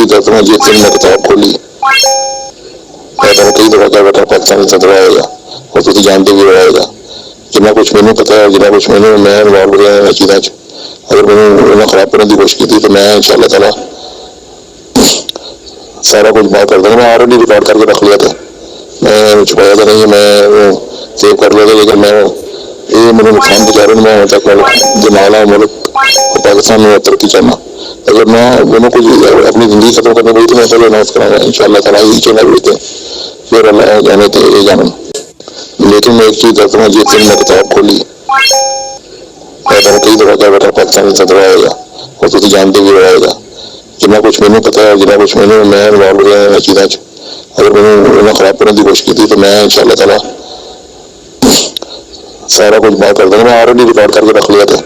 दर्द में जिस दिन मैं किताब खोली मैं कई दफा क्या बेटा पाकिस्तान सदर आएगा और तुम जानते भी आएगा जिन्ना कुछ मैंने पता है जिन्ना कुछ मैंने मैं इन्वॉल्व रहा है चीज़ों च अगर मैंने उन्हें खराब करने की कोशिश की तो मैं इंशाअल्लाह ताला सारा कुछ बात कर दूंगा। मैं ऑलरेडी रिकॉर्ड करके रख लिया था, मैं छुपाया था नहीं, मैं सेव कर लिया था, लेकिन मैं ये मेरे नुकसान के कारण मैं तक जमाला मुल्क और पाकिस्तान में तरक्की चाहना। अगर मैं दोनों को अपनी जिंदगी खत्म करने गई तो मैं पहले अनाउंस कराऊंगा इंशाअल्लाह ताला ही चलना भी फिर अल्लाह जाने थे ये जानूँ। लेकिन मैं एक चीज़ कहता हूँ, जिस दिन मैं किताब खोली मैं कई दफा क्या बेटा पाकिस्तान सदर आएगा और तुम जानते भी आएगा जिन्ना कुछ मैंने पता है जिन्ना कुछ मैंने मैं इन्वॉल्व रहा है चीज़ों च अगर मैंने उन्हें खराब करने की कोशिश की तो मैं इंशाअल्लाह ताला सारा कुछ बात कर दूंगा। मैं ऑलरेडी रिकॉर्ड करके रख लिया था,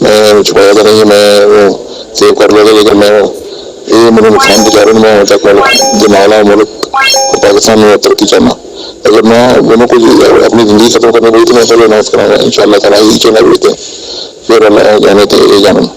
मैं छुपाया था नहीं, मैं सेव कर लिया था, लेकिन मैं ये मेरे नुकसान के कारण मैं तक जमाला मुल्क और पाकिस्तान में तरक्की चाहना। अगर मैं दोनों को अपनी जिंदगी खत्म करने गई तो मैं पहले अनाउंस कराऊंगा इंशाअल्लाह ताला ही चलना भी फिर अल्लाह जाने थे ये जानूँ।